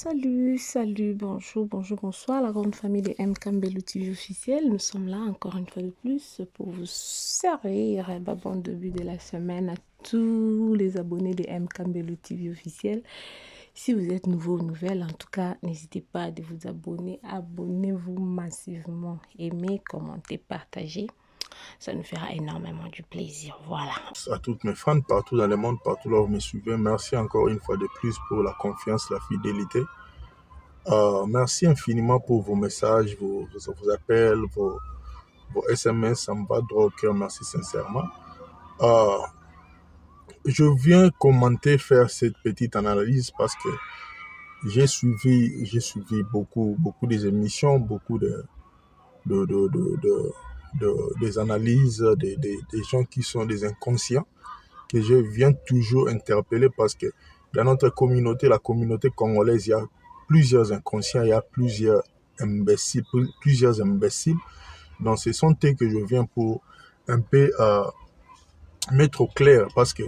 Salut, bonjour, bonsoir, la grande famille de M. Kambelo TV officiel. Nous sommes là encore une fois de plus pour vous servir un bon début de la semaine à tous les abonnés de M. Kambelo TV officiel. Si vous êtes nouveau ou nouvelle, en tout cas, n'hésitez pas à vous abonner. Abonnez-vous massivement. Aimez, commentez, partagez. Ça nous fera énormément du plaisir. Voilà. À toutes mes fans partout dans le monde, partout là où vous me suivez, merci encore une fois de plus pour la confiance, la fidélité. Merci infiniment pour vos messages, vos appels, vos SMS, ça me va droit au cœur, merci sincèrement. Je viens commenter, faire cette petite analyse parce que j'ai suivi beaucoup des émissions, beaucoup des analyses, des gens qui sont des inconscients, que je viens toujours interpeller parce que dans notre communauté, la communauté congolaise, il y a plusieurs inconscients, il y a plusieurs imbéciles. Donc, ce sont eux que je viens pour un peu mettre au clair parce que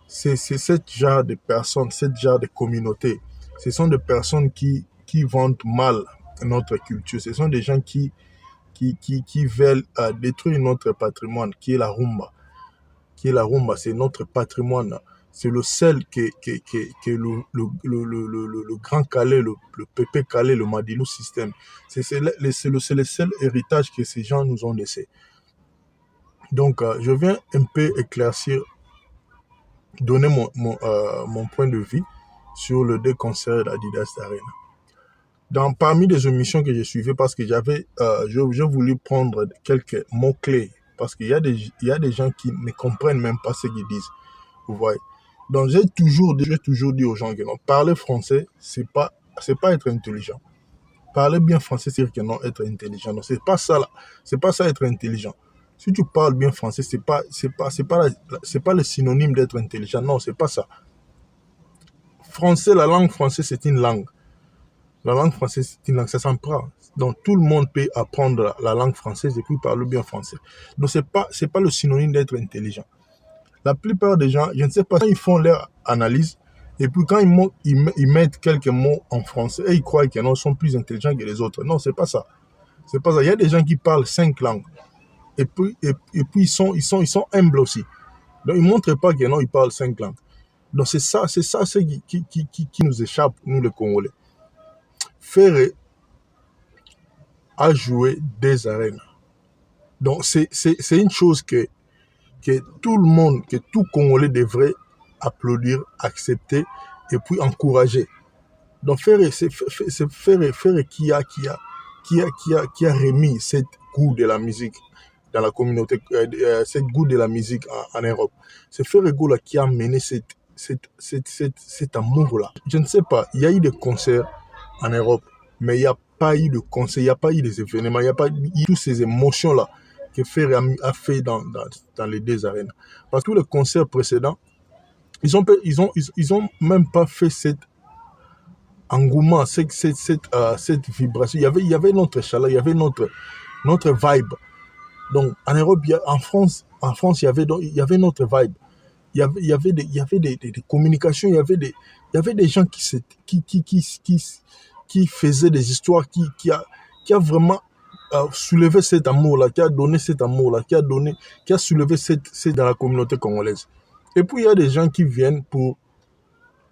c'est ce genre de personnes, ce genre de communauté. Ce sont des personnes qui vendent mal notre culture. Ce sont des gens qui veulent détruire notre patrimoine, qui est la rumba. C'est notre patrimoine. C'est le seul que le Grand Calais, le Pépé Calais, le Madilou système. C'est le seul héritage que ces gens nous ont laissé. Donc, je viens un peu éclaircir, donner mon point de vue sur le déconcert d'Adidas Arena. Parmi les émissions que j'ai suivies, parce que j'ai voulu prendre quelques mots-clés, parce qu'il y a des gens qui ne comprennent même pas ce qu'ils disent. Vous voyez. Donc, j'ai toujours dit aux gens que non, parler français, c'est pas être intelligent. Parler bien français, c'est dire que non, être intelligent. Non, c'est pas ça là. C'est pas ça être intelligent. Si tu parles bien français, c'est pas le synonyme d'être intelligent. Non, c'est pas ça. Français, la langue française, c'est une langue. La langue française, c'est une langue, ça s'apprend. Donc, tout le monde peut apprendre la langue française et puis parler bien français. Donc, c'est pas le synonyme d'être intelligent. La plupart des gens, je ne sais pas, quand ils font leur analyse, et puis quand ils mettent quelques mots en français, et ils croient qu'ils sont plus intelligents que les autres. Non, c'est pas ça. C'est pas ça. Il y a des gens qui parlent 5 langues. Et puis ils sont humbles aussi. Donc, ils ne montrent pas qu'ils parlent 5 langues. Donc, c'est ça ce qui nous échappe, nous les Congolais. Ferré a joué des arènes. Donc, c'est une chose que tout le monde, que tout Congolais devrait applaudir, accepter et puis encourager. Donc, Ferré, c'est Ferré qui a remis cette goût de la musique dans la communauté, cette goût de la musique en Europe. C'est Ferré Goula qui a mené cet amour-là. Je ne sais pas, il y a eu des concerts en Europe, mais il n'y a pas eu de concerts, il n'y a pas eu des événements, il n'y a pas eu toutes ces émotions-là que Ferré a fait dans les 2 arènes. Parce que les concerts précédents, ils ont même pas fait cet engouement, cette vibration. Il y avait notre chaleur, il y avait notre vibe. Donc, en Europe, en France, il y avait notre vibe. Il y avait des communications, il y avait des gens qui faisaient des histoires, qui a vraiment soulevé cet amour-là, qui a donné cet amour-là, qui a soulevé cette dans la communauté congolaise. Et puis, il y a des gens qui viennent pour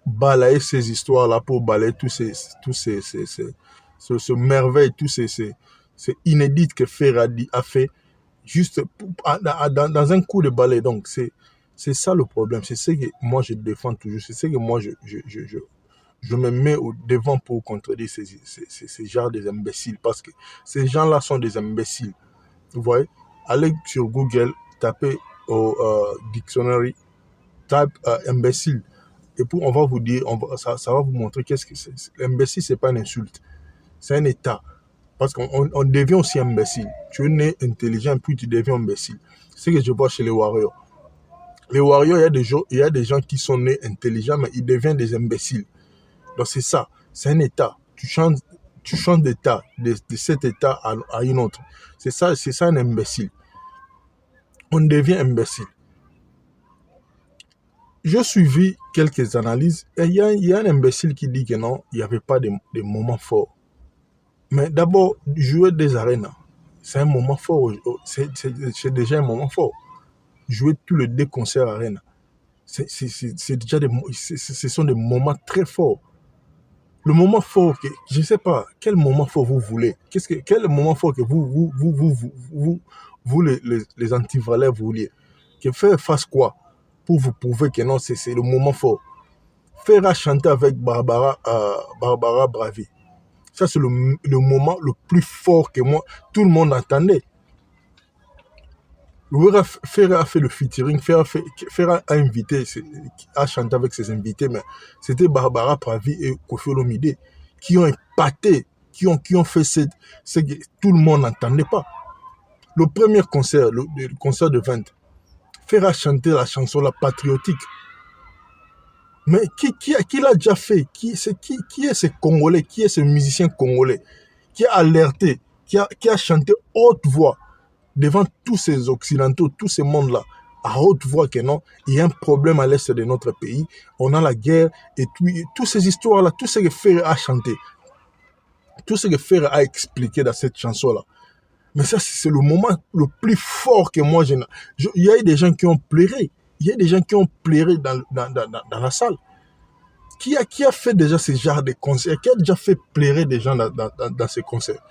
balayer ces histoires-là, pour balayer ce merveille, ces inédits que Ferradi a fait, juste dans un coup de balai. Donc, c'est ça le problème. C'est ce que moi, je défends toujours. C'est ce que moi, je me mets au devant pour contredire ces genres des imbéciles. Parce que ces gens-là sont des imbéciles. Vous voyez, allez sur Google, tapez au dictionary, tape imbécile. Et puis, on va vous dire, ça va vous montrer qu'est-ce que c'est. L'imbécile, ce n'est pas une insulte. C'est un état. Parce qu'on devient aussi imbécile. Tu es né intelligent, puis tu deviens imbécile. C'est ce que je vois chez les warriors. Les warriors, il y a des gens qui sont nés intelligents, mais ils deviennent des imbéciles. Donc, c'est ça. C'est un état. Tu changes d'état, de cet état à un autre. C'est ça un imbécile. On devient imbécile. j'ai suivi quelques analyses et il y a un imbécile qui dit que non, il n'y avait pas de moments forts. Mais d'abord, jouer des arènes, c'est un moment fort. C'est déjà un moment fort. Jouer tous les 2 concerts arènes, c'est déjà ce sont des moments très forts. Le moment fort, je ne sais pas, quel moment fort vous voulez? Quel moment fort que vous les antivaleurs, vous vouliez? Que faire face quoi? Pour vous prouver que non, c'est le moment fort. Faire chanter avec Barbara Bravi. Ça, c'est le moment le plus fort que moi, tout le monde attendait. Faire a fait le featuring, faire a invité, a chanté avec ses invités, mais c'était Barbara Pravi et Koffi Olomide qui ont épaté, qui ont fait ce que tout le monde n'entendait pas. Le premier concert, le concert de 20, faire a chanté la chanson la patriotique. Mais qui l'a déjà fait? Qui est ce Congolais? Qui est ce musicien congolais qui a alerté, qui a chanté haute voix devant tous ces Occidentaux, tous ces mondes-là, à haute voix que non, il y a un problème à l'est de notre pays, on a la guerre, et toutes ces histoires-là, tout ce que Ferrer a chanté, tout ce que Ferrer a expliqué dans cette chanson-là. Mais ça, c'est le moment le plus fort que moi, il y a eu des gens qui ont pleuré, il y a des gens qui ont pleuré dans la salle. Qui a fait déjà ce genre de concerts? Qui a déjà fait pleurer des gens dans ces concerts?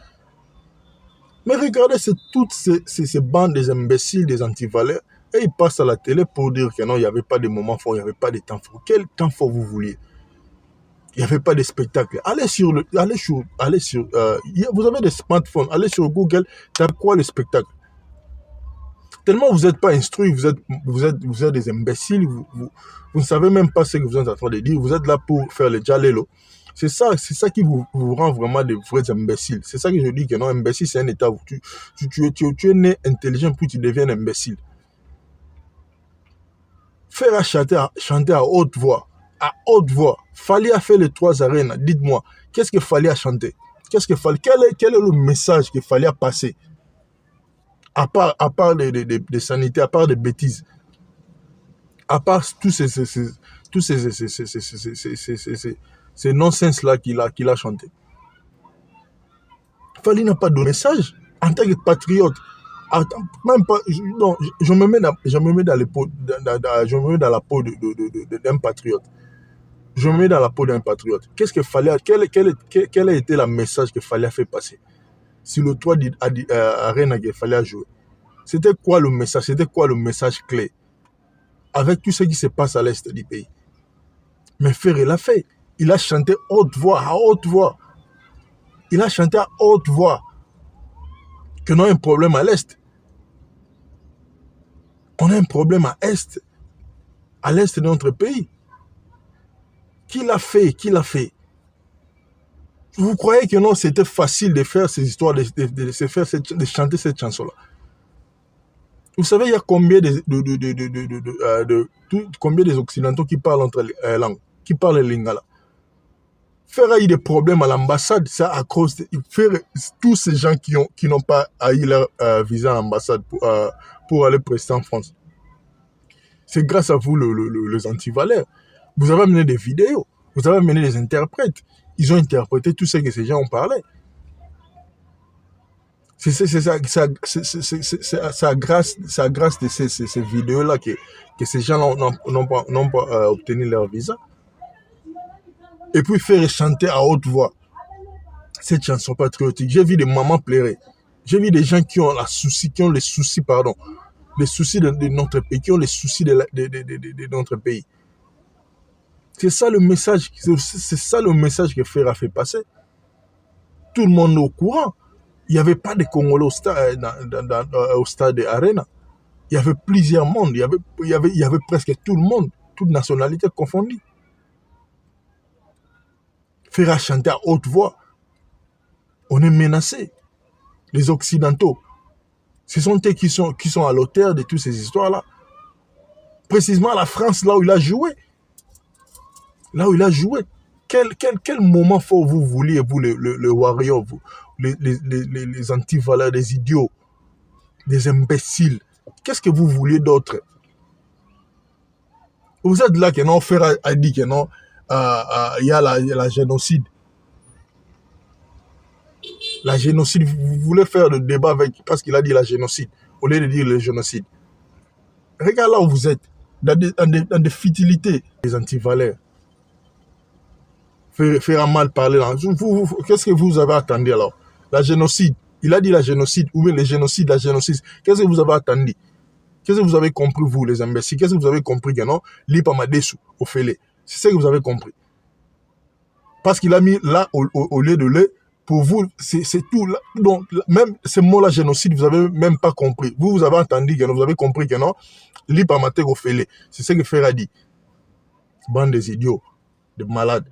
Mais regardez, c'est toutes ces bandes des imbéciles, des antivaleurs, et ils passent à la télé pour dire que non, il n'y avait pas de moments forts, il n'y avait pas de temps forts. Quel temps fort vous vouliez? Il n'y avait pas de spectacle. Vous avez des smartphones, allez sur Google, tapez quoi le spectacle? Tellement vous n'êtes pas instruits, vous êtes des imbéciles, vous ne savez même pas ce que vous êtes en train de dire, vous êtes là pour faire le jalelo. C'est ça qui vous rend vraiment des vrais imbéciles. C'est ça que je dis que non, imbécile, c'est un état. Tu es né intelligent, puis tu deviens imbécile. Faire chanter à haute voix. À haute voix. Fallait a fait les 3 arènes. Dites-moi, qu'est-ce qu'il fallait à chanter? Quel est le message qu'il fallait passer? À part des sanités, à part des bêtises, à part tous ces nonsense-là qu'il a chanté. Fali n'a pas de message en tant que patriote. Même pas, non, je me mets dans la peau d'un patriote. Je me mets dans la peau d'un patriote. Qu'est-ce qu'il fallait, quel a été le message qu'il fallait faire passer? Si le toit d'Arena qu'il fallait jouer. C'était quoi le message? C'était quoi le message clé? Avec tout ce qui se passe à l'est du pays. Mais Ferrer l'a fait. Il a chanté à haute voix. Il a chanté à haute voix que nous avons un problème à l'est. On a un problème à l'est de notre pays. Qui l'a fait? Vous croyez que non, c'était facile de faire ces histoires, de chanter cette chanson-là? Vous savez, il y a combien combien des Occidentaux qui parlent entre langues, qui parlent le lingala? Faire eu des problèmes à l'ambassade, ça à cause de tous ces gens qui n'ont pas eu leur visa à l'ambassade pour aller prester en France. C'est grâce à vous, les antivaleurs. Vous avez amené des vidéos, vous avez amené des interprètes. Ils ont interprété tout ce que ces gens ont parlé. C'est à grâce de ces vidéos-là que ces gens n'ont pas obtenu leur visa. Et puis faire chanter à haute voix cette chanson patriotique. J'ai vu des mamans pleurer. J'ai vu des gens qui ont les soucis de notre pays, qui ont les soucis de notre pays. C'est ça le message que Ferrer a fait passer. Tout le monde est au courant. Il n'y avait pas de Congolais au stade de Arena. Il y avait plusieurs mondes. Il y avait presque tout le monde, toute nationalité confondue. Ferrer chanter à haute voix. On est menacé. Les Occidentaux, ce sont eux qui sont à l'auteur de toutes ces histoires-là. Précisément la France, là où il a joué. Quel moment fort vous vouliez, vous, le warrior, vous, les antivaleurs, les idiots, des imbéciles? Qu'est-ce que vous vouliez d'autre? Vous êtes là que non, Frère a dit que non, il y a la génocide. La génocide, vous voulez faire le débat avec, parce qu'il a dit la génocide, au lieu de dire le génocide. Regarde là où vous êtes, dans des futilités, des antivaleurs. Faire mal parler là. Qu'est-ce que vous avez attendu alors? La génocide. Il a dit la génocide, ou bien le génocide, la génocide. Qu'est-ce que vous avez attendu? Qu'est-ce que vous avez compris, vous, les imbéciles? Qu'est-ce que vous avez compris que non? L'Ipamadesu, au Félé. C'est ce que vous avez compris. Parce qu'il a mis là, au lieu de le, pour vous, c'est tout. Là. Donc, même ce mot-là, génocide, vous n'avez même pas compris. Vous avez entendu que non, vous avez compris que non, l'Ipamate au Félé. C'est ce que Fer a dit. Bande des idiots, de malades.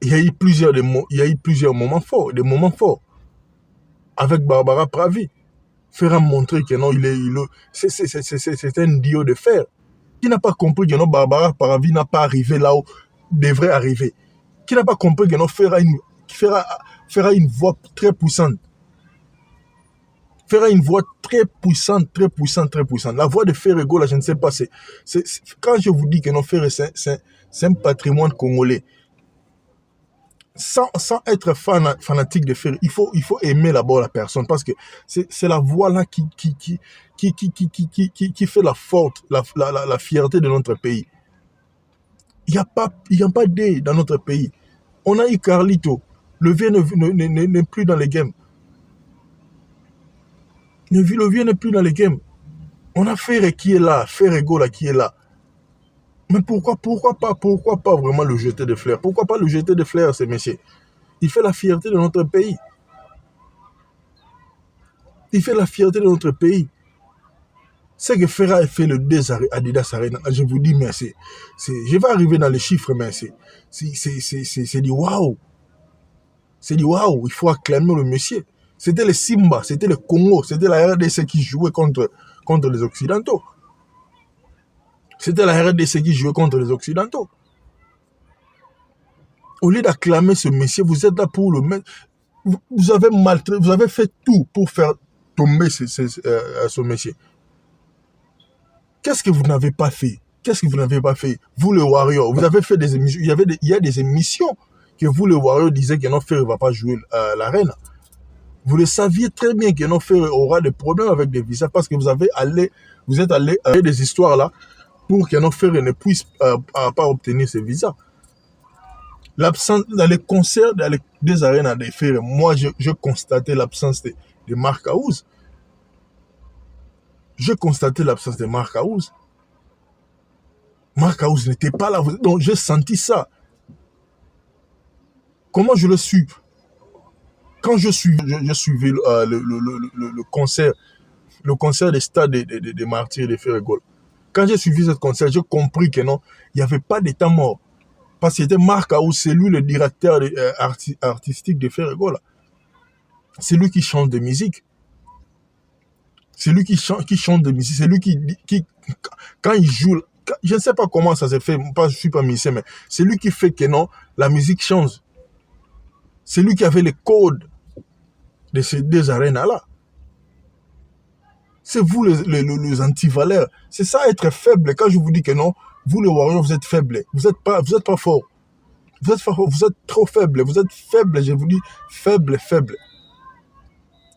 Il y a eu plusieurs moments forts, des moments forts. Avec Barbara Pravi. Fer a montré que non, c'est un dieu de fer. Qui n'a pas compris que non, Barbara Pravi n'a pas arrivé là où devrait arriver. Qui n'a pas compris que non, fera une voix très puissante. Fera une voix très puissante, très puissante, très puissante. La voix de Ferrego, là, je ne sais pas, quand je vous dis que non, Ferre, c'est un patrimoine congolais. Sans être fanatique de Ferre, il faut aimer d'abord la personne, parce que c'est la voix là qui fait la fierté de notre pays. Il n'y a pas d'ailes dans notre pays. On a eu Carlito. Le vieux n'est plus dans les games. Le vieux n'est plus dans les games. On a Ferre qui est là, Ferrego là qui est là. Mais pourquoi pas vraiment le jeter de fleurs? Pourquoi pas le jeter de fleurs, ce monsieur? Il fait la fierté de notre pays. Il fait la fierté de notre pays. C'est que Ferra a fait le 2 Adidas Arena. Je vous dis, mais je vais arriver dans les chiffres, mais c'est du waouh. C'est du waouh. Il faut acclamer le monsieur. C'était le Simba, c'était le Congo, c'était la RDC qui jouait contre les Occidentaux. C'était la RDC qui jouait contre les Occidentaux. Au lieu d'acclamer ce monsieur, vous êtes là pour le mettre. Vous avez fait tout pour faire tomber ce monsieur. Qu'est-ce que vous n'avez pas fait? Qu'est-ce que vous n'avez pas fait? Vous, le Warrior, vous avez fait des émissions. Il y a des émissions que vous, le Warrior, disiez que notre frère ne va pas jouer l'arène. Vous le saviez très bien que notre frère aura des problèmes avec des visas parce que vous êtes allé des histoires là pour que notre frère ne puisse pas obtenir ces visas. L'absence dans les concerts des arènes à des frères, moi, je constatais l'absence de Mark House. Je constatais l'absence de Mark House. Mark House n'était pas là. Donc, j'ai senti ça. Comment je le suis? Quand je suivais le concert des stades des martyrs de Ferrégol, quand j'ai suivi ce concert, j'ai compris que non, il n'y avait pas d'état mort. Parce que c'était Mark House, c'est lui le directeur artistique de Ferrégol. C'est lui qui chante de musique. C'est lui qui chante de musique. C'est lui qui quand il joue, je ne sais pas comment ça se fait, je ne suis pas musicien, mais c'est lui qui fait que non, la musique change. C'est lui qui avait les codes de ces deux arènes-là. C'est vous les antivaleurs. C'est ça être faible. Quand je vous dis que non, vous les Warriors, vous êtes faibles. Vous êtes pas fort. Vous êtes trop faible. Vous êtes faible, je vous dis faible.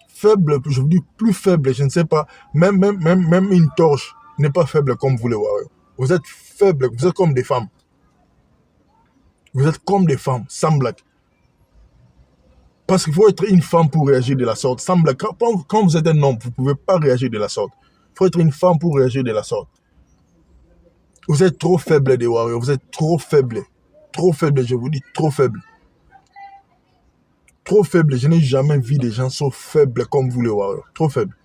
Faible, je vous dis plus faible, je ne sais pas. Même une torche n'est pas faible comme vous les Warriors. Vous êtes faible, vous êtes comme des femmes. Vous êtes comme des femmes, sans blague. Parce qu'il faut être une femme pour réagir de la sorte. Sans blague. Quand vous êtes un homme, vous ne pouvez pas réagir de la sorte. Il faut être une femme pour réagir de la sorte. Vous êtes trop faible, les Warriors. Vous êtes trop faible. Trop faible, je vous dis, trop faible. Trop faible. Je n'ai jamais vu des gens so faibles comme vous, les Warriors. Trop faible.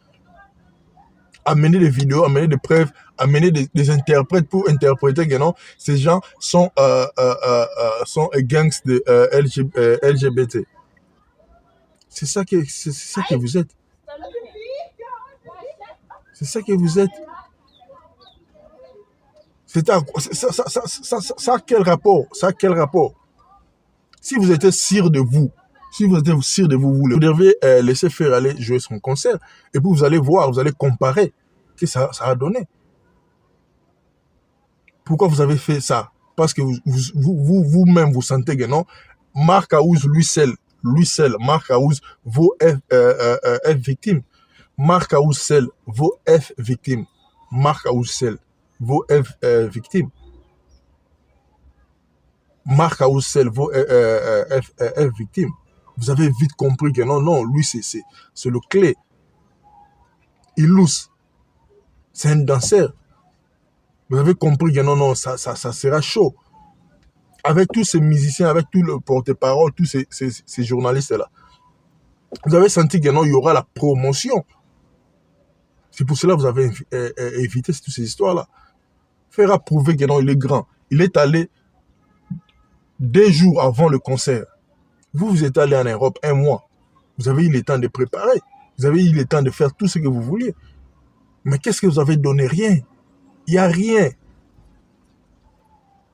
Amener des vidéos, amener des preuves, amener des interprètes pour interpréter que non, ces gens sont against de LGBT. C'est ça que vous êtes. C'est ça que vous êtes. Ça a quel rapport? Ça a quel rapport? Si vous étiez sûr de vous, vous devez laisser faire aller jouer son concert. Et puis vous allez voir, vous allez comparer ce que ça a donné. Pourquoi vous avez fait ça? Parce que vous-même, vous sentez que non, Marc Aouz, lui seul, Marc Aouz vaut F victime. Marc Aouz seul vaut F victime. Marc Aouz seul vaut F victime. Marc Aouz seul vaut F victime. Vous avez vite compris que non, lui, c'est le clé. Il lousse. C'est un danseur. Vous avez compris que non, ça sera chaud. Avec tous ces musiciens, avec tout le porte-parole, tous ces journalistes-là. Vous avez senti que non, il y aura la promotion. C'est pour cela que vous avez évité toutes ces histoires-là. Faire approuver que non, il est grand. Il est allé 2 jours avant le concert. Vous êtes allé en Europe 1 mois. Vous avez eu le temps de préparer. Vous avez eu le temps de faire tout ce que vous vouliez. Mais qu'est-ce que vous avez donné? Rien. Il n'y a rien.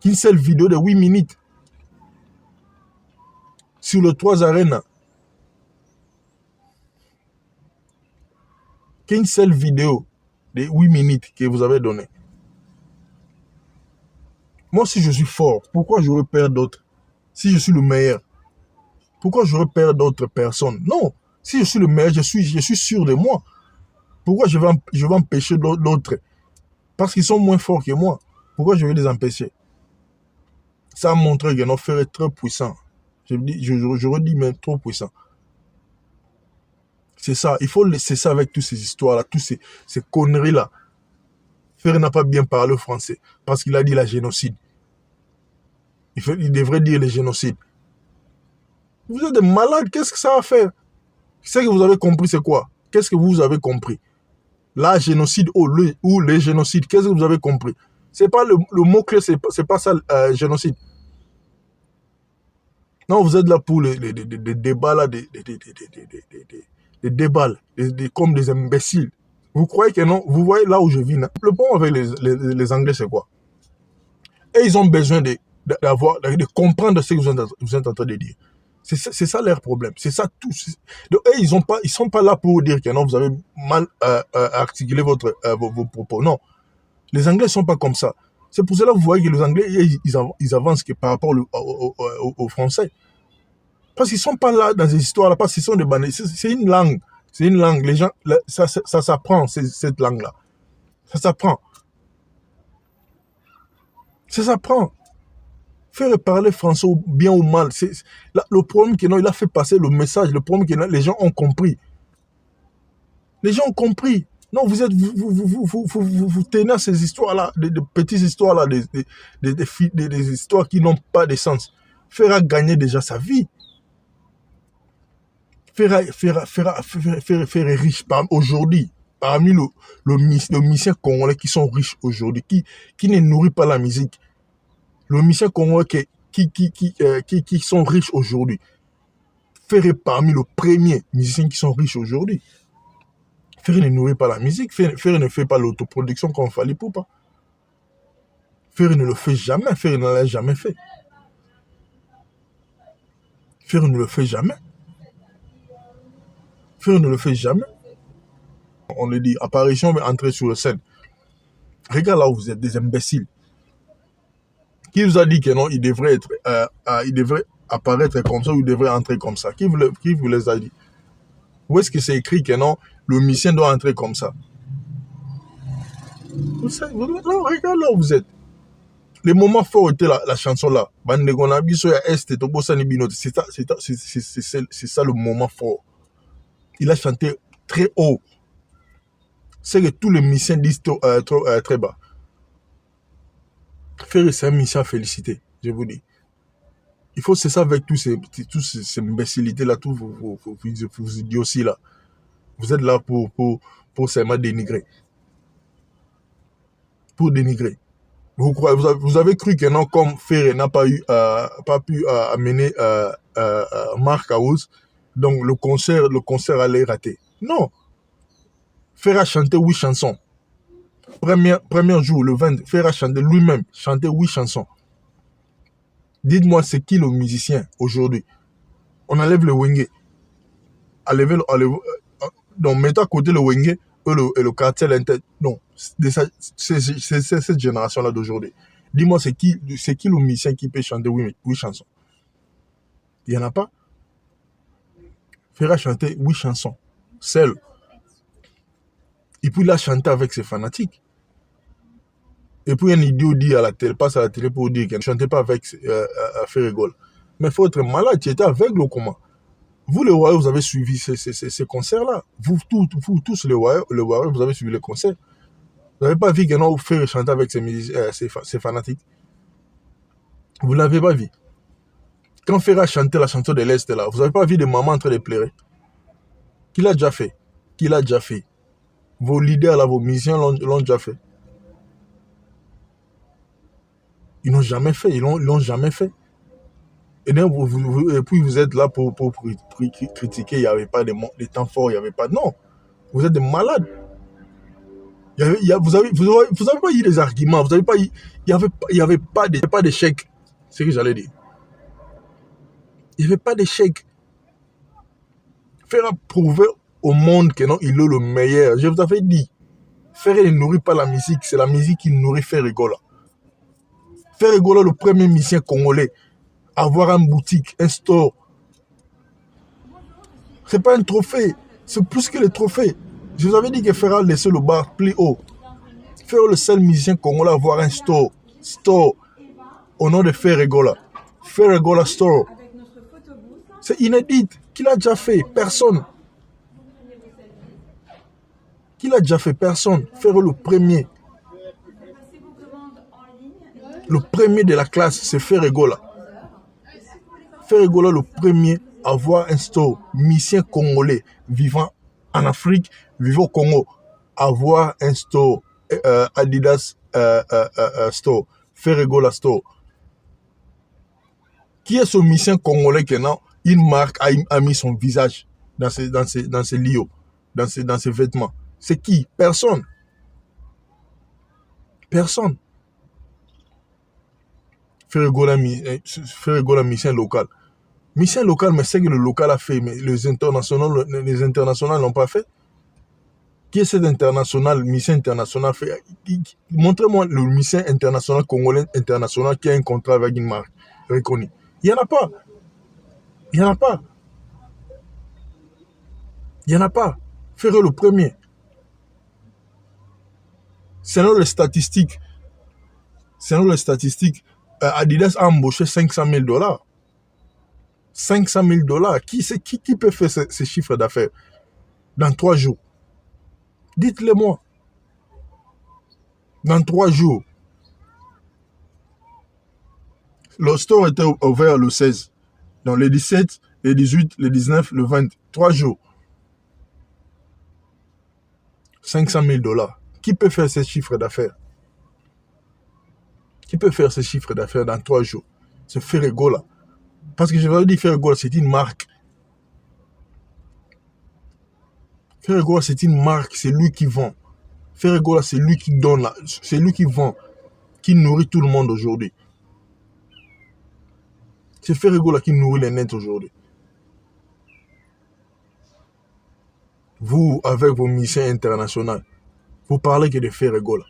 Qu'une seule vidéo de 8 minutes. Sur le 3 Arena. Qu'une seule vidéo de 8 minutes que vous avez donnée. Moi, si je suis fort, pourquoi j'aurais peur d'autres? Si je suis le meilleur, pourquoi j'aurais peur d'autres personnes? Non. Si je suis le meilleur, je suis sûr de moi. Pourquoi je vais empêcher l'autre? Parce qu'ils sont moins forts que moi. Pourquoi je vais les empêcher? Ça montre que nos frères est très puissant. Je redis même trop puissant. C'est ça. Il faut laisser ça avec toutes ces histoires-là, toutes ces conneries-là. Ferré n'a pas bien parlé français parce qu'il a dit la génocide. Il devrait dire le génocide. Vous êtes des malades. Qu'est-ce que ça va faire? Ce que vous avez compris, c'est quoi? Qu'est-ce que vous avez compris? La génocide ou les génocides, qu'est-ce que vous avez compris? C'est pas le mot-clé, c'est pas ça, génocide. Non, vous êtes là pour les débats, là, des débats, comme des imbéciles. Vous croyez que non? Vous voyez là où je vis, non? Le problème avec les Anglais, c'est quoi? Et ils ont besoin de comprendre ce que vous êtes en train de dire. C'est ça leur problème. C'est ça tout. Donc, eux, ils sont pas là pour dire que non, vous avez mal articulé vos propos. Non. Les Anglais ne sont pas comme ça. C'est pour cela que vous voyez que les Anglais, ils avancent que par rapport aux Français. Parce qu'ils ne sont pas là dans ces histoires-là, parce qu'ils sont des bannies. C'est une langue. C'est une langue. Les gens, ça s'apprend, cette langue-là. Ça s'apprend. Ça s'apprend. Faire parler français bien ou mal. Le problème que non, il a fait passer le message. Le problème que non, les gens ont compris. Les gens ont compris. Non, vous tenez à ces histoires-là, des petites histoires-là, des histoires qui n'ont pas de sens. Faire gagner déjà sa vie. Faire riche aujourd'hui. Parmi le musicien congolais qui sont riches aujourd'hui, qui ne nourrit pas la musique. Le musicien congolais qui sont riches aujourd'hui. Faire parmi les premiers musiciens qui sont riches aujourd'hui. Faire ne nourrit pas la musique. Faire ne fait pas l'autoproduction comme Fally Ipupa. Faire ne le fait jamais. Faire ne l'a jamais fait. Faire ne le fait jamais. Faire ne le fait jamais. On le dit, apparition, mais entrer sur la scène. Regarde là où vous êtes, des imbéciles. Qui vous a dit que non, il devrait apparaître comme ça ou il devrait entrer comme ça? Qui vous les a dit? Où est-ce que c'est écrit que non, le musicien doit entrer comme ça? Non, regarde là où vous êtes. Les moments forts étaient la chanson là. C'est ça le moment fort. Il a chanté très haut. C'est que tous les musiciens disent très bas. Faire c'est un musicien à féliciter, je vous dis. Il faut c'est ça avec tous ces imbécilités là, tous vos idioties là. Vous êtes là pour seulement dénigrer. Pour dénigrer. Vous avez cru que non, comme Ferré n'a pas pu amener Marc Aouz, donc le concert allait rater. Non. Ferré a chanté 8 chansons. Premier jour, le 20, Ferré a chanté lui-même, 8 chansons. Dites-moi, c'est qui le musicien aujourd'hui? On enlève le Wenge. Donc, mettons à côté le Wenge et le cartel inter. Non, c'est cette génération-là d'aujourd'hui. Dis-moi, c'est qui le musicien qui peut chanter 8 chansons? Il n'y en a pas. Ferra chanter 8 chansons, seul. Et puis il a chanté avec ses fanatiques. Et puis un idiot dit à la télé, passe à la télé pour dire qu'il ne chantait pas avec Ferregola. Mais il faut être malade, tu étais aveugle ou comment? Vous, les Royaux, vous avez suivi ces concerts-là. Vous tous, les Royaux, vous avez suivi les concerts. Vous n'avez pas vu qu'un fait chanter avec ses fanatiques? Vous ne l'avez pas vu. Quand Ferra chantait la chanson de l'Est, là, vous n'avez pas vu des mamans en train de pleurer? Qui l'a déjà fait? Qui l'a déjà fait? Vos leaders, là, vos musiciens l'ont déjà fait. Ils n'ont jamais fait. Ils l'ont jamais fait. Et puis vous êtes là pour critiquer. Il n'y avait pas de temps forts, il n'y avait pas. Non. Vous êtes des malades. Vous avez pas eu des arguments. Vous avez pas eu, il n'y avait pas d'échec. C'est ce que j'allais dire. Il n'y avait pas d'échec. Faire prouver au monde que non, il est le meilleur. Je vous avais dit. Ferre ne nourrit pas la musique. C'est la musique qui nourrit Ferregola. Ferregola, le premier musicien congolais. Avoir une boutique, un store. C'est pas un trophée. C'est plus que le trophée. Je vous avais dit que Ferra laissé le bar plus haut. Faire le seul musicien congolais à avoir un store. Store. Au nom de Ferregola. Ferregola Store. C'est inédit. Qui l'a déjà fait? Personne. Qui l'a déjà fait? Personne. Faire le premier. Le premier de la classe, c'est Ferregola. Ferregola, le premier à avoir un store. Musicien congolais vivant en Afrique, vivant au Congo. Avoir un store. Adidas Store. Ferregola Store. Qui est ce musicien congolais qui non, une marque a mis son visage dans ses lios, dans ses vêtements? C'est qui? Personne. Personne. Ferregola musicien local. Musicien local, mais c'est que le local a fait, mais les internationaux n'ont pas fait. Qui est cet international, musicien international fait? Montrez-moi le musicien international congolais international qui a un contrat avec une marque reconnue. Il n'y en a pas. Il n'y en a pas. Il n'y en a pas. Ferre le premier. Selon les statistiques, Adidas a embauché 500 000 $. 500 000 $. Qui peut faire ces chiffres d'affaires dans 3 jours? Dites-le-moi. Dans 3 jours. Le store était ouvert le 16. Donc le 17, le 18, le 19, le 20. 3 jours. 500 000 $. Qui peut faire ces chiffres d'affaires? Qui peut faire ces chiffres d'affaires dans 3 jours? C'est Ferregola. Parce que je vous ai dit, Ferregola, c'est une marque. Ferregola, c'est une marque. C'est lui qui vend. Ferregola, c'est lui qui donne. C'est lui qui vend. Qui nourrit tout le monde aujourd'hui. C'est Ferregola qui nourrit les nets aujourd'hui. Vous, avec vos musiciens internationaux, vous parlez que de Ferregola.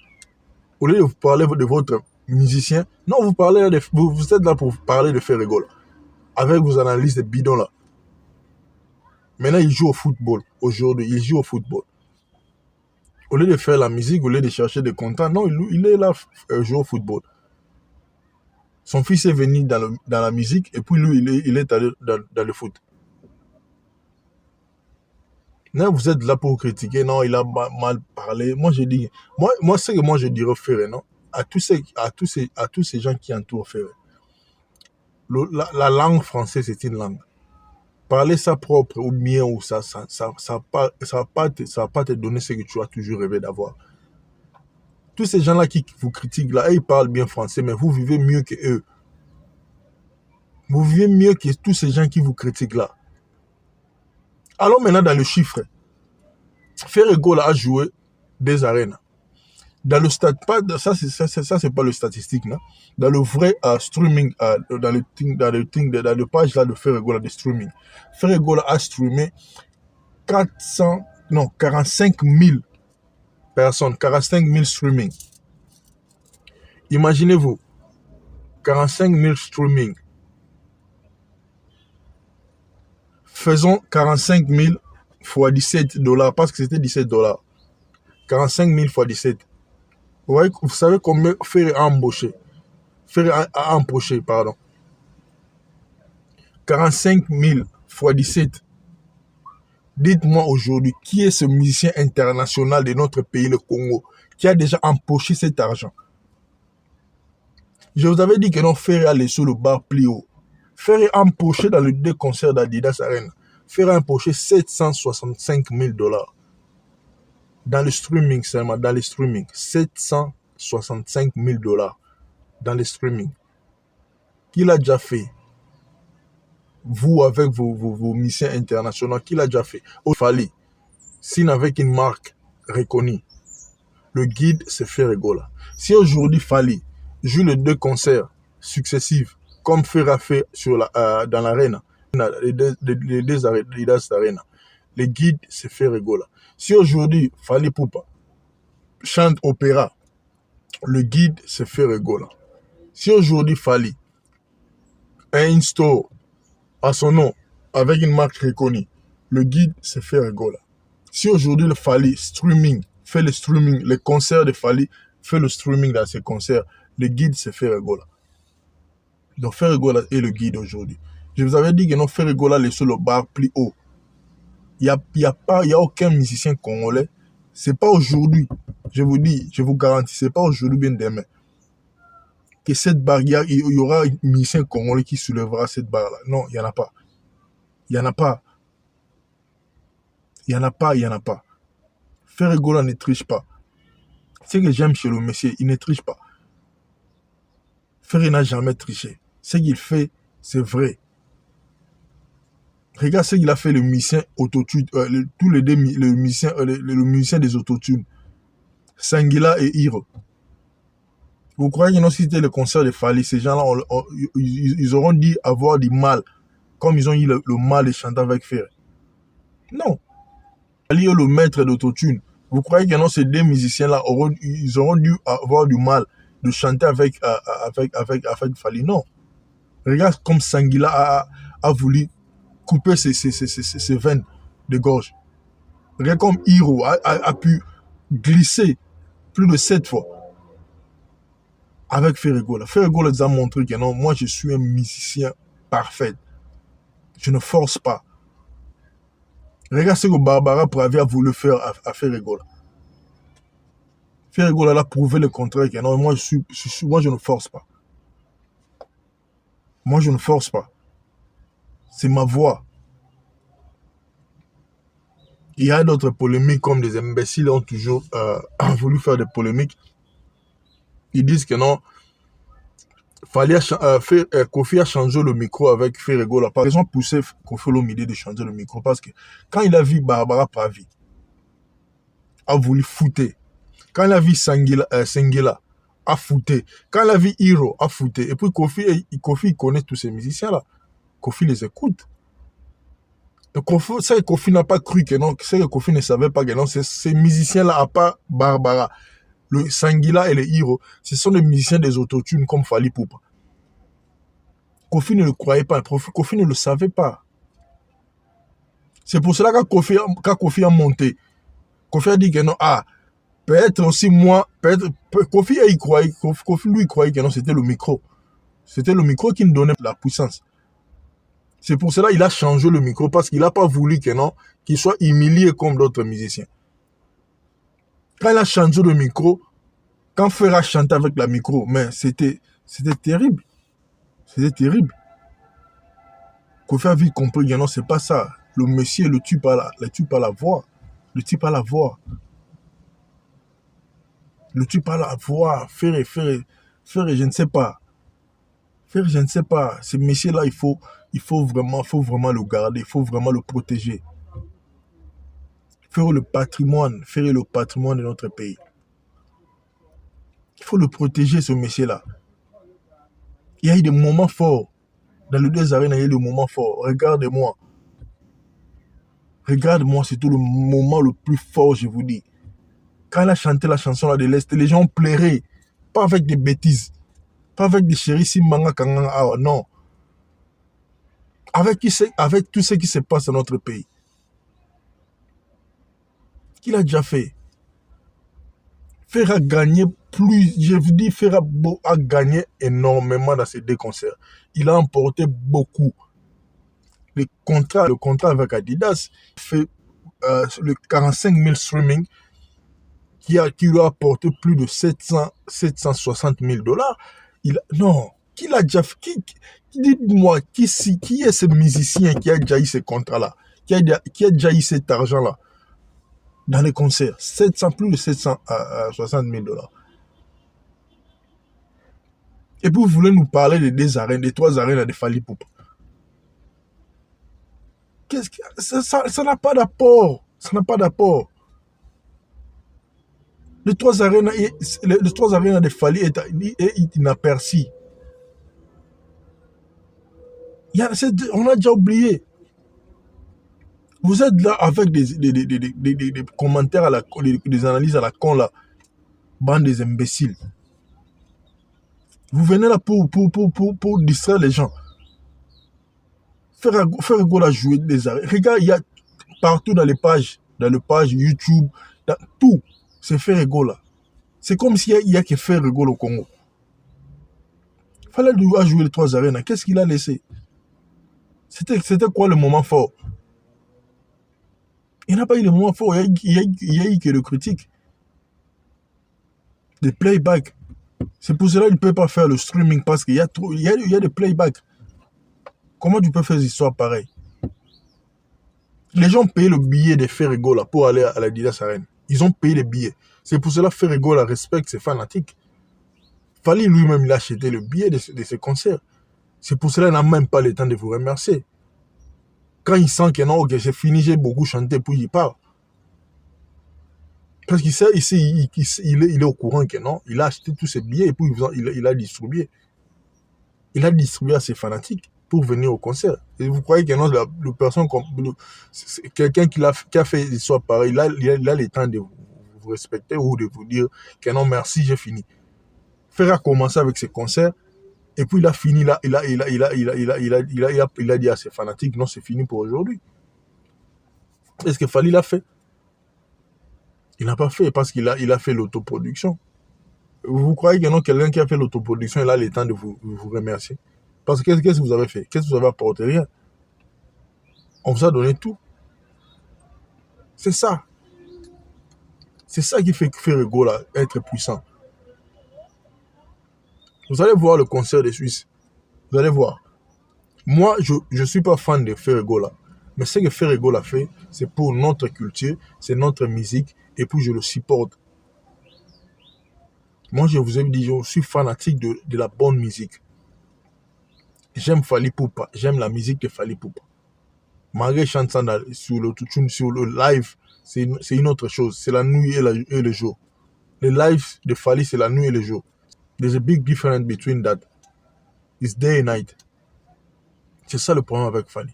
Au lieu de vous parler de votre musicien, non, vous êtes là pour parler de Ferregola. Avec vos analyses de bidons là. Maintenant, il joue au football. Aujourd'hui, il joue au football. Au lieu de faire la musique, au lieu de chercher des contents, non, il est là jouer au football. Son fils est venu dans la musique et puis lui, il est allé dans le foot. Non, vous êtes là pour critiquer, non, il a mal parlé. Moi, je dis, moi c'est que moi, je dirais Ferré, non, à tous ces gens qui entourent Ferré. La langue française, c'est une langue. Parler ça propre ou bien ou ça va pas te donner ce que tu as toujours rêvé d'avoir. Tous ces gens-là qui vous critiquent là, ils parlent bien français, mais vous vivez mieux que eux. Vous vivez mieux que tous ces gens qui vous critiquent là. Allons maintenant dans le chiffre. Ferregola a joué des arènes. Dans le stade, ça c'est pas le statistique, non? Dans le vrai streaming, dans le page là de Ferregola de streaming, Ferregola a streamé 45 000 personnes, 45 000 streaming. Imaginez-vous, 45 000 streaming. Faisons 45 000 fois 17 dollars, parce que c'était 17 dollars. 45 000 fois 17. Vous savez combien Ferré a embauché? Ferré a empoché, pardon. 45 000 fois 17. Dites-moi aujourd'hui, qui est ce musicien international de notre pays, le Congo, qui a déjà empoché cet argent? Je vous avais dit que non, Ferré a laissé le bar plus haut. Ferré a empoché dans les 2 concerts d'Adidas Arena. Ferré a empoché 765 000 dollars. Dans le streaming seulement, dans le streaming. 765 000 dollars dans le streaming. Qui l'a déjà fait? Vous, avec vos missions internationales, qui l'a déjà fait? Il fallait, s'il avec une marque reconnue, le guide, c'est Ferregola. Si aujourd'hui, Fali joue les 2 concerts successifs, comme Ferra fait dans l'arène, les deux Arena, le guide, c'est Ferregola. Si aujourd'hui, Fali Poupa chante opéra, le guide, c'est Ferregola. Si aujourd'hui, Fali a une store à son nom, avec une marque reconnue, le guide, c'est Ferregola. Si aujourd'hui, le Fali streaming, fait le streaming, les concerts de Fali, fait le streaming dans ses concerts, le guide, c'est Ferregola. Donc, Ferregola est le guide aujourd'hui. Je vous avais dit que non, Ferregola laisse le bar plus haut. Il n'y a aucun musicien congolais. C'est pas aujourd'hui, je vous dis, je vous garantis, c'est pas aujourd'hui, bien demain, que cette barrière, il y aura un musicien congolais qui soulèvera cette barre-là. Non, il n'y en a pas. Il n'y en a pas. Il n'y en a pas, il n'y en a pas. Ferregola ne triche pas. Ce que j'aime chez le monsieur, il ne triche pas. Ferre n'a jamais triché. Ce qu'il fait, c'est vrai. Regarde ce qu'il a fait, le musicien autotune, tous les deux, le musicien des autotunes. Sangila et Hiro. Vous croyez que non, si c'était le concert de Fali, ces gens-là, ils auront dit avoir du mal, comme ils ont eu le mal de chanter avec Ferre? Non. Fali est le maître d'autotune. Vous croyez que non, ces 2 musiciens-là, ils auront dû avoir du mal de chanter avec Fali? Non. Regarde comme Sangila a voulu couper ses veines de gorge. Regarde comme Hiro a pu glisser plus de 7 fois avec Ferregola. Ferregola nous a montré que non, moi je suis un musicien parfait. Je ne force pas. Regarde ce que Barbara Pravi a voulu faire à Ferregola. Ferregola a prouvé le contraire que non, moi je ne force pas. Moi je ne force pas. C'est ma voix. Il y a d'autres polémiques comme des imbéciles ont toujours voulu faire des polémiques. Ils disent que non, Kofi a changé le micro avec Ferregola. Par exemple, poussé Kofi Olomide de changer le micro parce que quand il a vu Barbara Pravi, a voulu fouter. Quand il a vu Sangila, a fouté. Quand il a vu Hiro, a fouté. Et puis Kofi connaît tous ces musiciens-là. Kofi les écoute. Kofi n'a pas cru que non, c'est que Kofi ne savait pas que non, ces musiciens-là, à part Barbara, le Sangila et le Hiro, ce sont des musiciens des autotunes comme Fali Poupa. Kofi ne le croyait pas, Kofi ne le savait pas. C'est pour cela quand Kofi a monté, Kofi a dit que non, peut-être aussi moi, Kofi lui croyait que non, c'était le micro. C'était le micro qui nous donnait la puissance. C'est pour cela qu'il a changé le micro, parce qu'il n'a pas voulu que non, qu'il soit humilié comme d'autres musiciens. Quand il a changé le micro, quand Ferra chantait avec la micro, mais c'était terrible. C'était terrible. Kofi a vite compris que non, c'est pas ça. Le monsieur le tue par la voix. Le tue par la voix. Le tue par la voix. Ferre, je ne sais pas. Ferre, je ne sais pas. Ce monsieur-là, il faut vraiment le garder. Il faut vraiment le protéger. Faire le patrimoine de notre pays. Il faut le protéger, ce monsieur-là. Il y a eu des moments forts. Dans les 2 arènes, il y a eu des moments forts. Regardez-moi. Regarde-moi, c'est tout le moment le plus fort, je vous dis. Quand elle a chanté la chanson là de l'Est, les gens pleuraient. Pas avec des bêtises. Pas avec des chéris Simbanga Kanganga Awa, non. Avec tout ce qui se passe dans notre pays. Qu'il a déjà fait. Fera gagner plus, je vous dis, Fera a gagné énormément dans ces 2 concerts. Il a emporté beaucoup. Le contrat avec Adidas fait le 45 000 streaming qui lui a apporté plus de 760 000 dollars. Non, qui l'a déjà fait? Dites-moi, qui est ce musicien qui a déjà eu ce contrat-là, qui a déjà eu cet argent-là dans les concerts? Plus de 760 000 dollars. Et puis vous voulez nous parler des 2 arènes, des 3 arènes de Fally Ipupa. Ça n'a pas d'apport. Ça n'a pas d'apport. Les 3 arènes de Fally est inaperçu. On a déjà oublié. Vous êtes là avec des commentaires, des analyses à la con, là. Bande des imbéciles. Vous venez là pour distraire les gens. Faire Gola jouer des arènes. Regarde, il y a partout dans les pages YouTube, dans tout, c'est faire Gola. C'est comme s'il y a que faire Gola au Congo. Fallait lui jouer les 3 arènes. Qu'est-ce qu'il a laissé? C'était quoi le moment fort? Il n'a pas eu le moment fort. Il y a eu que le critique. Des playbacks. C'est pour cela qu'il ne peut pas faire le streaming parce qu'il y a des playbacks. Comment tu peux faire des histoires pareilles? Les gens payent le billet de Ferregola pour aller à la Didas Arena. Ils ont payé les billets. C'est pour cela que Ferregola respecte ses fanatiques. Fally lui-même, il a acheté le billet de ses concerts. C'est pour cela qu'il n'a même pas le temps de vous remercier. Quand il sent que non, que c'est fini, j'ai beaucoup chanté, puis il part. Parce qu'il sait, ici, il est au courant que non, il a acheté tous ses billets et puis il a distribué. Il a distribué à ses fanatiques pour venir au concert. Et vous croyez que non, quelqu'un qui a fait des histoires pareilles, il a le temps de vous respecter ou de vous dire que non, merci, j'ai fini. Faire a commencé avec ses concerts et puis il a fini là, il a dit à ses fanatiques, non, c'est fini pour aujourd'hui. Est-ce que Fally l'a fait? Il n'a pas fait parce qu'il a fait l'autoproduction. Vous croyez que non, quelqu'un qui a fait l'autoproduction, il a le temps de vous remercier? Parce que qu'est-ce que vous avez fait? Qu'est-ce que vous avez apporté? Rien. On vous a donné tout. C'est ça. C'est ça qui fait Ferregola être puissant. Vous allez voir le concert des Suisses. Vous allez voir. Moi, je ne suis pas fan de Ferregola. Mais ce que Ferregola fait, c'est pour notre culture, c'est notre musique, et puis je le supporte. Moi, je vous ai dit, je suis fanatique de la bonne musique. J'aime Fally Ipupa, j'aime la musique de Fally Ipupa. Malgré chante ça sur le live, c'est une autre chose. C'est la nuit et le jour. Le live de Fally, c'est la nuit et le jour. There's a big difference between that. It's day and night. C'est ça le problème avec Fally.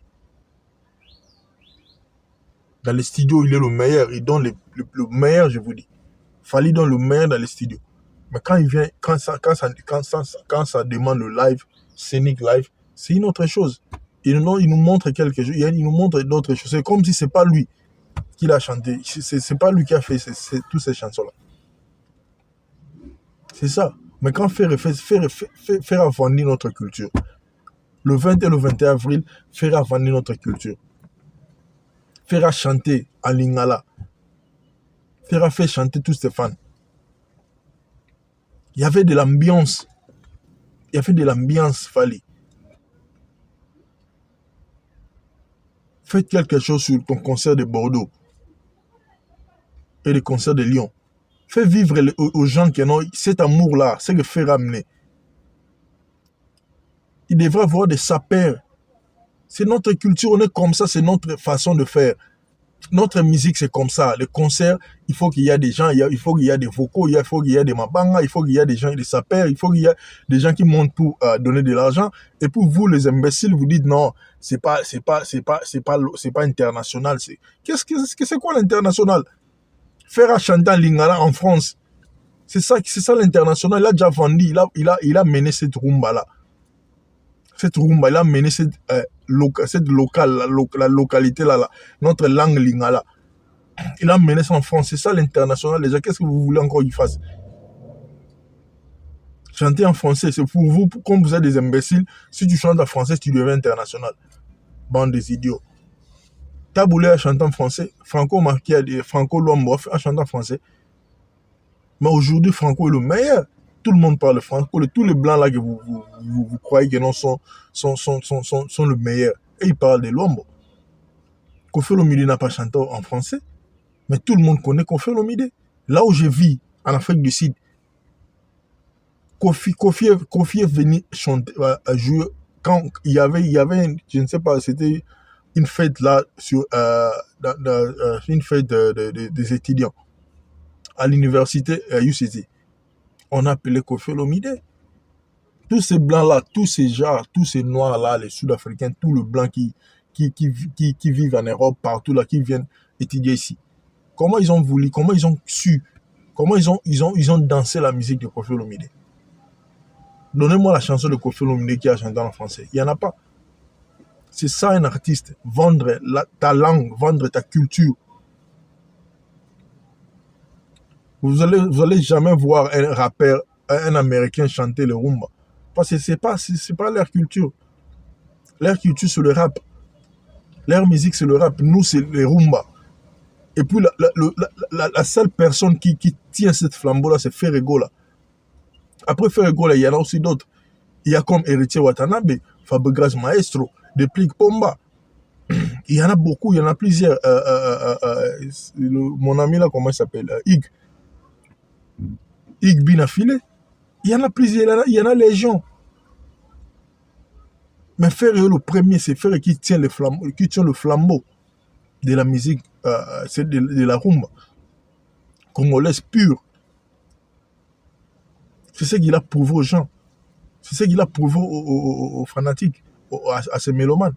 Dans les studios, il est le meilleur. Il donne le meilleur, je vous dis. Fally donne le meilleur dans les studios. Mais quand il vient, quand ça demande le live, scénic live, c'est une autre chose. Il nous montre quelque chose. Il nous montre d'autres choses. C'est comme si c'est pas lui qui l'a chanté. C'est pas lui qui a fait toutes ces chansons-là. C'est ça. Mais quand faire avancer notre culture, le 20 et le 21 avril, faire avancer notre culture. Faire chanter en lingala. Faire chanter tous ses fans. Il y avait de l'ambiance. Il y avait de l'ambiance, Fally. Faites quelque chose sur ton concert de Bordeaux et le concert de Lyon. Fais vivre aux gens qui ont cet amour-là, c'est que faire ramener. Il devrait y avoir des sapeurs. C'est notre culture, on est comme ça, c'est notre façon de faire. Notre musique, c'est comme ça. Les concerts, il faut qu'il y ait des gens, il faut qu'il y ait des vocaux, il faut qu'il y ait des mabangas, il faut qu'il y ait des gens, des sapeurs, il faut qu'il y ait des gens qui montent pour donner de l'argent. Et pour vous, les imbéciles, vous dites non, c'est pas international. C'est quoi l'international? Faire chanter en lingala en France. C'est ça l'international. Il a déjà vendu, il a mené cette rumba-là. Cette rumba, il a mené cette locale, la localité là, notre langue lingala. Il a mené ça en France. C'est ça l'international. Déjà, qu'est-ce que vous voulez encore qu'il fasse? Chanter en français, c'est pour vous, comme vous êtes des imbéciles. Si tu chantes en français, tu deviens international. Bande des idiots. Taboulé a chanté en français. Franco Luambo a chanté en français. Mais aujourd'hui, Franco est le meilleur. Tout le monde parle Franco. Tous les blancs là que vous croyez que non sont le meilleur. Et ils parlent de Luambo. Koffi Olomide n'a pas chanté en français. Mais tout le monde connaît Koffi Olomide. Là où je vis, en Afrique du Sud, Koffi est venu chanter, jouer quand il y avait je ne sais pas, c'était une fête là, une fête des étudiants à l'université UCT. On appelait Koffi Olomide. Tous ces blancs-là, tous ces gens, tous ces noirs-là, les Sud-Africains, tout le blanc qui vivent en Europe, partout là, qui viennent étudier ici. Comment ils ont voulu, comment ils ont su, comment ils ont dansé la musique de Koffi Olomide. Donnez-moi la chanson de Koffi Olomide qui a chanté en français. Il n'y en a pas. C'est ça un artiste. Vendre ta langue, vendre ta culture. Vous allez jamais voir un rappeur, un Américain chanter le rumba. Parce que c'est pas leur culture. Leur culture, c'est le rap. Leur musique, c'est le rap. Nous, c'est le rumba. Et puis, la seule personne qui tient cette flambeau-là, c'est Ferrego, là. Après Ferrego, il y en a aussi d'autres. Il y a comme Héritier Watanabe, Fabregas Maestro, Deplik Pomba. Il y en a beaucoup, il y en a plusieurs. Mon ami là, comment il s'appelle? Ig Binafile. Il y en a plusieurs, il y en a légion. Mais Ferrego, le premier, c'est Ferrego qui tient le flambeau de la musique, c'est de la rumba congolaise pure. C'est ce qu'il a prouvé aux gens. C'est ce qu'il a prouvé aux fanatiques, à ces mélomanes.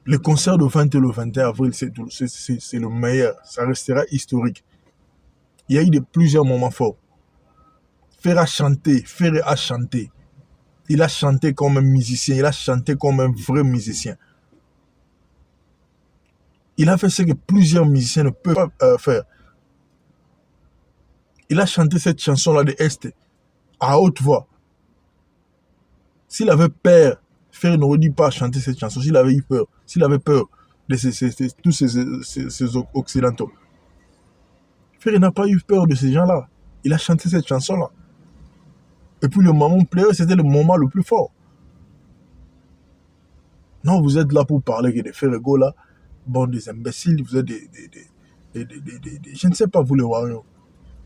Le concert de 20 et le 21 avril, c'est le meilleur. Ça restera historique. Il y a eu plusieurs moments forts. Ferré a chanté. Il a chanté comme un musicien. Il a chanté comme un vrai musicien. Il a fait ce que plusieurs musiciens ne peuvent pas faire. Il a chanté cette chanson-là de Est à haute voix. S'il avait peur, Ferré n'aurait dit pas chanter cette chanson. S'il avait eu peur, s'il avait peur de tous ces occidentaux. Ferré n'a pas eu peur de ces gens-là. Il a chanté cette chanson-là. Et puis le moment pleuré, c'était le moment le plus fort. Non, vous êtes là pour parler de Ferrego là. Bon, des imbéciles, vous êtes je ne sais pas, vous les warriors.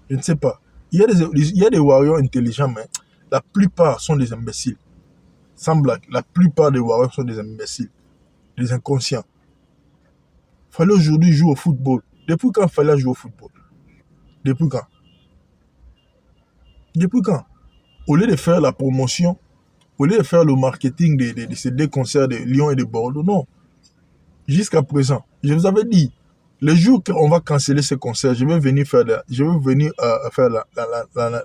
Je ne sais pas. Il y a des warriors intelligents, mais la plupart sont des imbéciles. Sans blague, la plupart des warriors sont des imbéciles. Des inconscients. Fallait aujourd'hui jouer au football. Depuis quand fallait jouer au football? Depuis quand? Depuis quand? Au lieu de faire la promotion, au lieu de faire le marketing de ces deux concerts de Lyon et de Bordeaux, non. Jusqu'à présent, je vous avais dit, le jour qu'on va canceller ce concert, je vais venir faire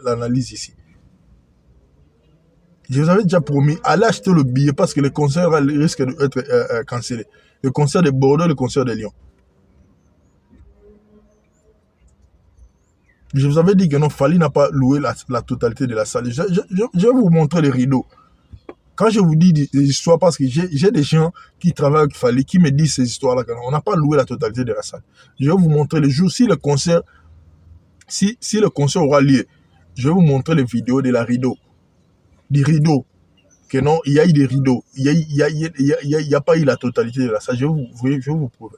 l'analyse ici. Je vous avais déjà promis, allez acheter le billet parce que le concert risque d'être cancellé. Le concert de Bordeaux, le concert de Lyon. Je vous avais dit que non, Fally n'a pas loué la totalité de la salle. Je vais vous montrer les rideaux. Quand je vous dis des histoires, parce que j'ai des gens qui travaillent avec Fally, qui me disent ces histoires-là, on n'a pas loué la totalité de la salle. Je vais vous montrer les jours, si le concert aura lieu, je vais vous montrer les vidéos de la rideau. Des rideaux. Que non, il y a eu des rideaux. Il n'y a pas eu la totalité de la salle. Je vais vous prouver.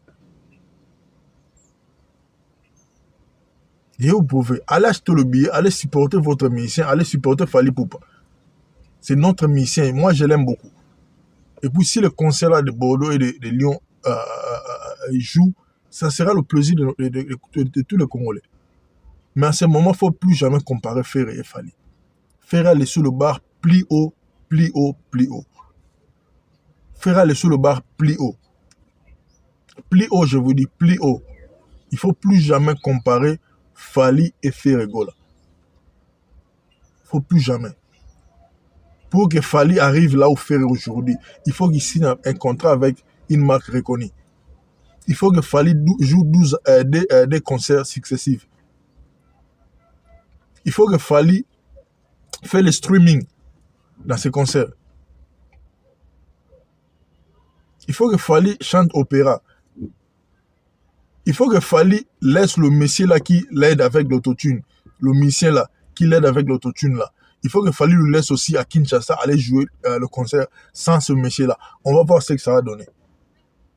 Et vous pouvez aller acheter le billet, aller supporter votre musicien, aller supporter Fally Ipupa. C'est notre musicien. Moi, je l'aime beaucoup. Et puis, si le concert là de Bordeaux et de Lyon joue, ça sera le plaisir de tous les Congolais. Mais à ce moment, il ne faut plus jamais comparer Ferré et Fally. Ferré allait sous le bar plus haut, plus haut, plus haut. Ferré allait sous le bar plus haut. Plus haut, je vous dis, plus haut. Il ne faut plus jamais comparer Fally et Ferregola. Il ne faut plus jamais. Pour que Fally arrive là où Ferre aujourd'hui, il faut qu'il signe un contrat avec une marque reconnue. Il faut que Fally joue des concerts successifs. Il faut que Fally fait le streaming dans ses concerts. Il faut que Fally chante opéra. Il faut que Fally laisse le monsieur là qui l'aide avec l'autotune. Le musicien là qui l'aide avec l'autotune là. Il faut que Fally le laisse aussi à Kinshasa aller jouer le concert sans ce monsieur là. On va voir ce que ça va donner.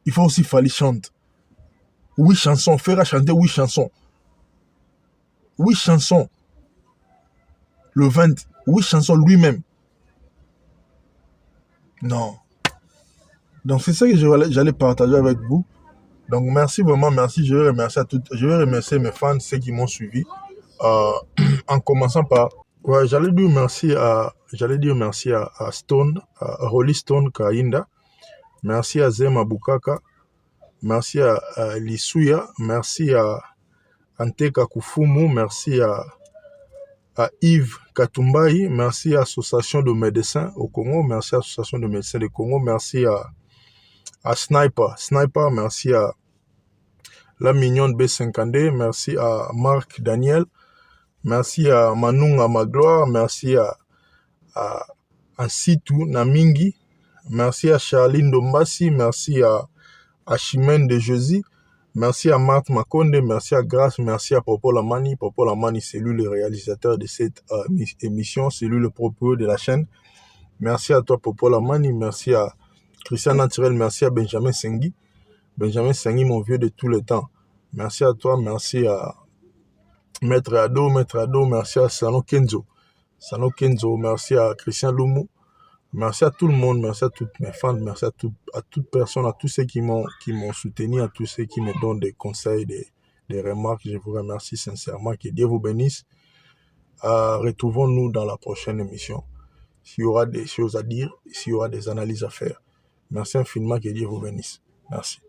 Il faut aussi Fally chante. 8 chansons. Faire chanter 8 chansons. 8 chansons. Le 20. 8 chansons lui-même. Non. Donc c'est ça que j'allais partager avec vous. Donc merci vraiment, merci. Je vais remercier mes fans, ceux qui m'ont suivi. En commençant par, ouais, j'allais dire merci à Stone, à Rolly Stone Kainda. Merci à Zema Bukaka. Merci à Lisuya. Merci à Anteka Kufumu. Merci à Yves Katumbayi. Merci à l'Association de médecins au Congo. Merci à l'Association de médecins du Congo. Merci à Sniper. Merci à La Mignonne B50D. Merci à Marc Daniel. Merci à Manunga Magloire. Merci à Situ Namingi. Merci à Charline Dombassi. Merci à Chimène de Josie. Merci à Marthe Makonde. Merci à Grace. Merci à Popo Lamani. Popo Lamani, c'est lui le réalisateur de cette émission. C'est lui le propriétaire de la chaîne. Merci à toi, Popo Lamani. Merci à Christian Naturel. Merci à Benjamin Sengi. Benjamin Sengi, mon vieux de tout le temps. Merci à toi. Merci à Maître Ado. Merci à Sano Kenzo. Merci à Christian Loumou. Merci à tout le monde, merci à toutes mes fans, merci à toute personne, à tous ceux qui m'ont soutenu, à tous ceux qui me donnent des conseils, des remarques. Je vous remercie sincèrement. Que Dieu vous bénisse. Retrouvons-nous dans la prochaine émission. S'il y aura des choses à dire, s'il y aura des analyses à faire. Merci infiniment. Que Dieu vous bénisse. Merci.